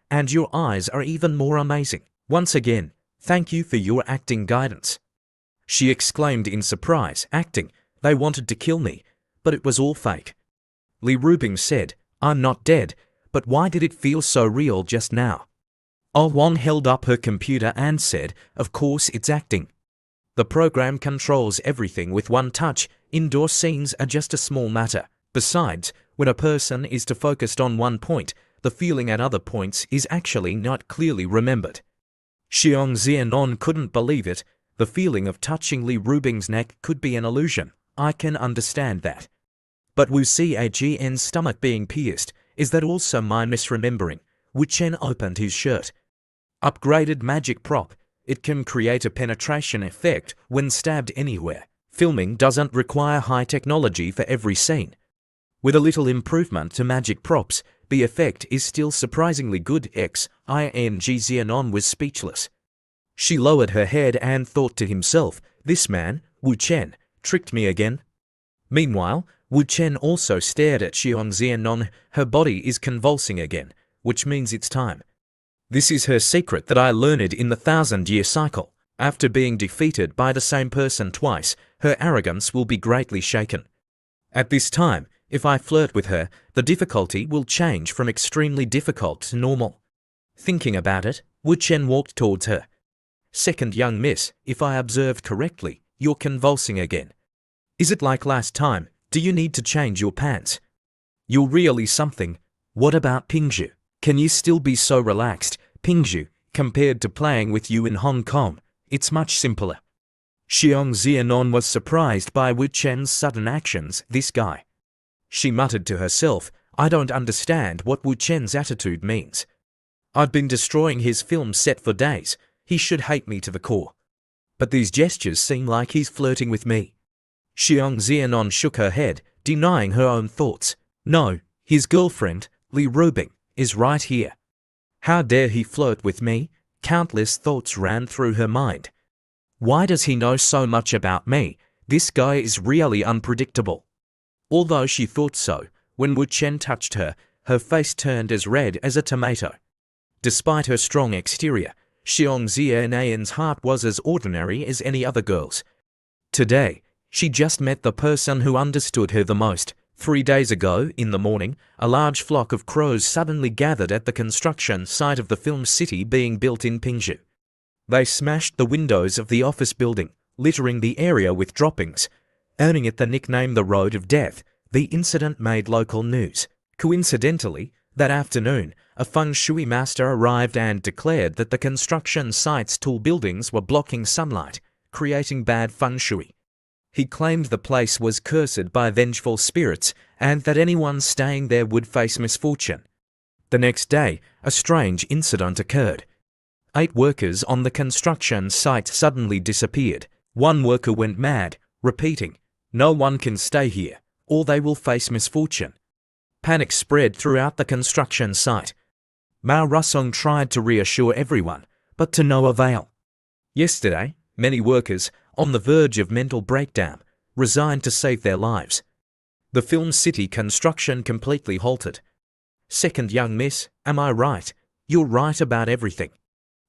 and your eyes are even more amazing. Once again, thank you for your acting guidance." She exclaimed in surprise. Acting? They wanted to kill me, but it was all fake. Li Rubing said, "I'm not dead, but why did it feel so real just now?" Oh Wong held up her computer and said, "Of course it's acting. The program controls everything with one touch. Indoor scenes are just a small matter. Besides, when a person is too focused on one point, the feeling at other points is actually not clearly remembered." Xiong Zianon couldn't believe it. The feeling of touching Li Rubing's neck could be an illusion. I can understand that. But Wu Ciagn's stomach being pierced, is that also my misremembering? Wu Chen opened his shirt. Upgraded magic prop. It can create a penetration effect when stabbed anywhere. Filming doesn't require high technology for every scene. With a little improvement to magic props, the effect is still surprisingly good. Xiong Zianon was speechless. She lowered her head and thought to himself, "This man, Wu Chen, tricked me again." Meanwhile, Wu Chen also stared at Xiong Zianon. Her body is convulsing again, which means it's time. This is her secret that I learned in the 1,000-year cycle. After being defeated by the same person twice, her arrogance will be greatly shaken. At this time, if I flirt with her, the difficulty will change from extremely difficult to normal. Thinking about it, Wu Chen walked towards her. "Second young miss, if I observed correctly, you're convulsing again. Is it like last time? Do you need to change your pants? You're really something. What about Pingzhu? Can you still be so relaxed? Pingzhu, compared to playing with you in Hong Kong, it's much simpler." Xiong Zianon was surprised by Wu Chen's sudden actions. This guy. She muttered to herself, "I don't understand what Wu Chen's attitude means. I've been destroying his film set for days. He should hate me to the core. But these gestures seem like he's flirting with me." Xiong Zianon shook her head, denying her own thoughts. "No, his girlfriend, Li Rubing, is right here. How dare he flirt with me?" Countless thoughts ran through her mind. Why does he know so much about me? This guy is really unpredictable. Although she thought so, when Wu Chen touched her, her face turned as red as a tomato. Despite her strong exterior, Xiong Zianan's heart was as ordinary as any other girl's. Today, she just met the person who understood her the most. 3 days ago, in the morning, a large flock of crows suddenly gathered at the construction site of the film city being built in Pingzhu. They smashed the windows of the office building, littering the area with droppings, earning it the nickname the Road of Death. The incident made local news. Coincidentally, that afternoon, a feng shui master arrived and declared that the construction site's tall buildings were blocking sunlight, creating bad feng shui. He claimed the place was cursed by vengeful spirits and that anyone staying there would face misfortune. The next day, a strange incident occurred. 8 workers on the construction site suddenly disappeared. One worker went mad, repeating, "No one can stay here, or they will face misfortune." Panic spread throughout the construction site. Mao Rusong tried to reassure everyone, but to no avail. Yesterday, many workers, on the verge of mental breakdown, resigned to save their lives. The film city construction completely halted. "Second young miss, am I right? You're right about everything."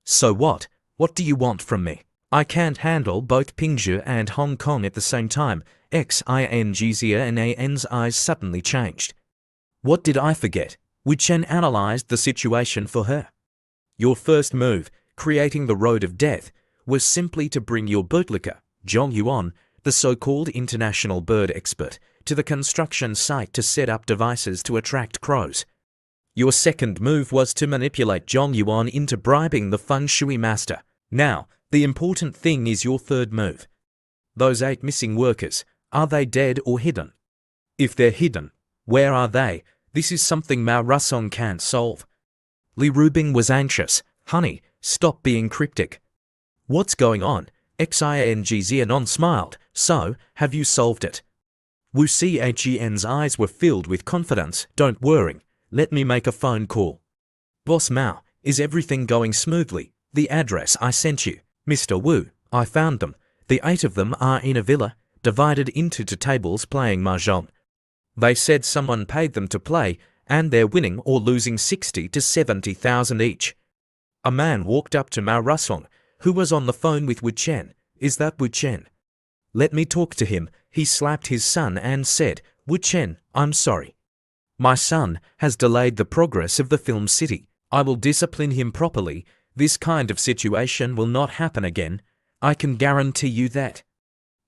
"So what? What do you want from me? I can't handle both Pingzhu and Hong Kong at the same time." Xiong Zianan's eyes suddenly changed. What did I forget? Wu Chen analyzed the situation for her. "Your first move, creating the Road of Death, was simply to bring your bootlicker, Zhong Yuan, the so-called international bird expert, to the construction site to set up devices to attract crows. Your second move was to manipulate Zhong Yuan into bribing the feng shui master. Now, the important thing is your third move. Those 8 missing workers, are they dead or hidden? If they're hidden, where are they? This is something Mao Rusong can't solve." Li Rubing was anxious. "Honey, stop being cryptic." "What's going on?" Xiong Zianon smiled. "So, have you solved it?" Wu Ciagn's eyes were filled with confidence. "Don't worry, let me make a phone call." "Boss Mao, is everything going smoothly? The address I sent you." "Mr. Wu, I found them. The 8 of them are in a villa, divided into 2 tables playing mahjong. They said someone paid them to play, and they're winning or losing 60 to 70,000 each. A man walked up to Mao Rusong, who was on the phone with Wu Chen. Is that Wu Chen? Let me talk to him. He slapped his son and said, Wu Chen, I'm sorry. My son has delayed the progress of the film city. I will discipline him properly. This kind of situation will not happen again. I can guarantee you that.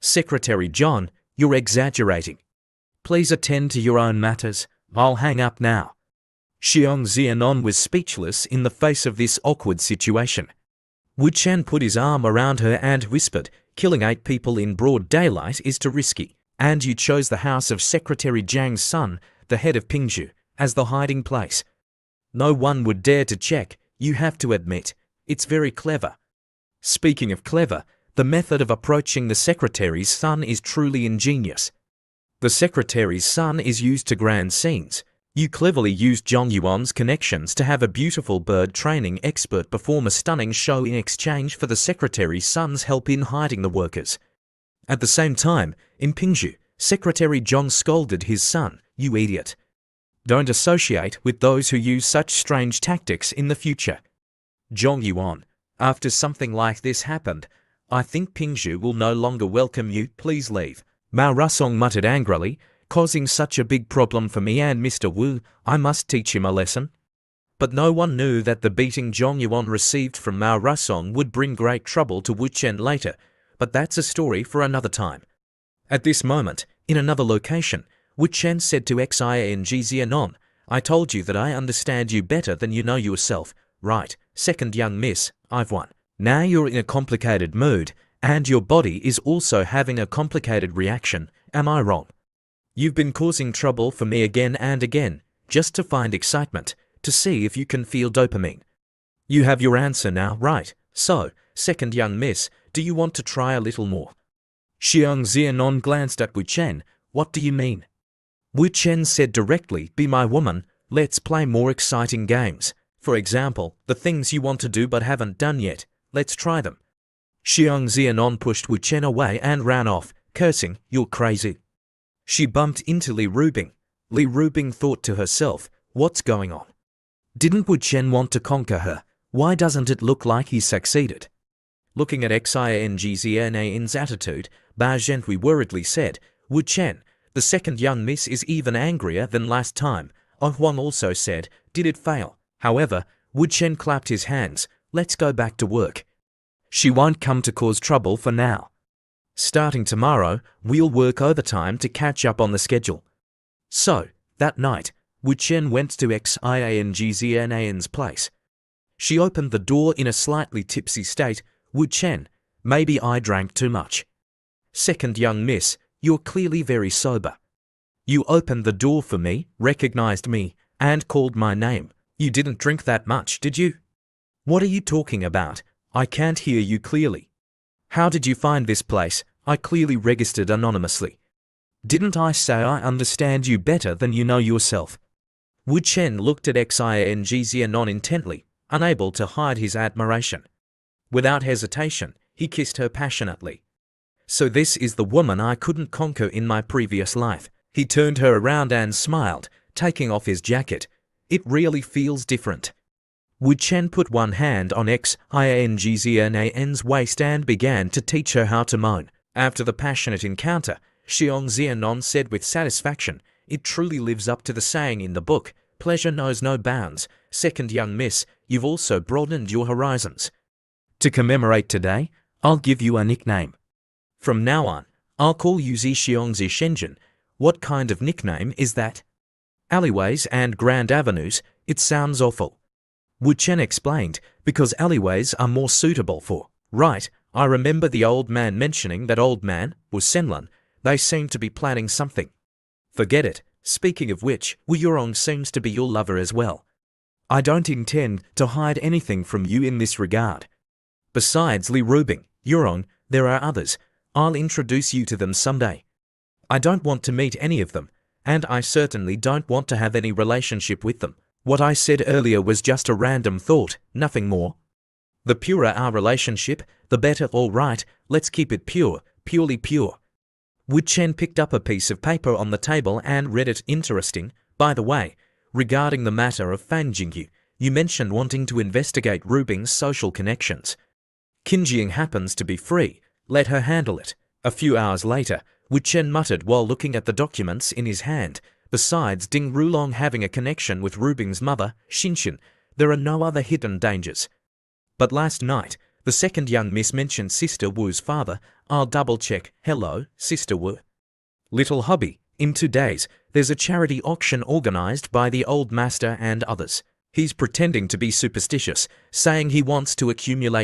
Secretary John, you're exaggerating. Please attend to your own matters. I'll hang up now. Xiong Zianon was speechless in the face of this awkward situation. Wu Chen put his arm around her and whispered, killing 8 people in broad daylight is too risky, and you chose the house of Secretary Zhang's son, the head of Pingzhu, as the hiding place. No one would dare to check, you have to admit. It's very clever. Speaking of clever, the method of approaching the secretary's son is truly ingenious. The secretary's son is used to grand scenes. You cleverly used Zhong Yuan's connections to have a beautiful bird training expert perform a stunning show in exchange for the secretary's son's help in hiding the workers. At the same time, in Pingzhu, Secretary Zhong scolded his son, you idiot. Don't associate with those who use such strange tactics in the future. Zhong Yuan, after something like this happened, I think Pingzhu will no longer welcome you, please leave. Mao Rusong muttered angrily, causing such a big problem for me and Mr. Wu, I must teach him a lesson. But no one knew that the beating Zhong Yuan received from Mao Rusong would bring great trouble to Wu Chen later, but that's a story for another time. At this moment, in another location, Wu Chen said to Xiang Zianon, I told you that I understand you better than you know yourself. Right, second young miss, I've won. Now you're in a complicated mood, and your body is also having a complicated reaction, am I wrong? You've been causing trouble for me again and again, just to find excitement, to see if you can feel dopamine. You have your answer now, right? So, second young miss, do you want to try a little more? Xiong Zianon glanced at Wu Chen. What do you mean? Wu Chen said directly, be my woman, let's play more exciting games. For example, the things you want to do but haven't done yet, let's try them. Xiong Zianon pushed Wu Chen away and ran off, cursing, you're crazy. She bumped into Li Rubing. Li Rubing thought to herself, what's going on? Didn't Wu Chen want to conquer her? Why doesn't it look like he succeeded? Looking at Xiang Zianan's attitude, Ba Zhenhui worriedly said, Wu Chen, the second young miss is even angrier than last time. Oh Huang also said, did it fail? However, Wu Chen clapped his hands, let's go back to work. She won't come to cause trouble for now. Starting tomorrow, we'll work overtime to catch up on the schedule. So, that night, Wu Chen went to Xiang Zianan's place. She opened the door in a slightly tipsy state. Wu Chen, maybe I drank too much. Second young miss, you're clearly very sober. You opened the door for me, recognized me, and called my name. You didn't drink that much, did you? What are you talking about? I can't hear you clearly. How did you find this place? I clearly registered anonymously. Didn't I say I understand you better than you know yourself? Wu Chen looked at Xiang Zianon intently, unable to hide his admiration. Without hesitation, he kissed her passionately. So this is the woman I couldn't conquer in my previous life. He turned her around and smiled, taking off his jacket. It really feels different. Wu Chen put one hand on Xiang Zianan's waist and began to teach her how to moan. After the passionate encounter, Xiong Zianon said with satisfaction, it truly lives up to the saying in the book, pleasure knows no bounds. Second young miss, you've also broadened your horizons. To commemorate today, I'll give you a nickname. From now on, I'll call you Xiong Shenzhen. What kind of nickname is that? Alleyways and grand avenues, it sounds awful. Wu Chen explained, because alleyways are more suitable for. Right, I remember the old man mentioning that old man was Senlin. They seem to be planning something. Forget it. Speaking of which, Wu Yurong seems to be your lover as well. I don't intend to hide anything from you in this regard. Besides Li Rubing, Yurong, there are others. I'll introduce you to them someday. I don't want to meet any of them, and I certainly don't want to have any relationship with them. What I said earlier was just a random thought, nothing more. The purer our relationship, the better. All right, let's keep it pure, purely pure. Wu Chen picked up a piece of paper on the table and read it. Interesting. By the way, Regarding the matter of Fan Jingyu, you mentioned wanting to investigate Rubing's social connections. Qin Jing happens to be free. Let her handle it. A few hours later, Wu Chen muttered while looking at the documents in his hand. Besides Ding Rulong having a connection with Rubing's mother, Xinxin, there are no other hidden dangers. But last night, the second young miss mentioned Sister Wu's father. I'll double-check. Hello, Sister Wu. Little hubby, in 2 days, there's a charity auction organized by the old master and others. He's pretending to be superstitious, saying he wants to accumulate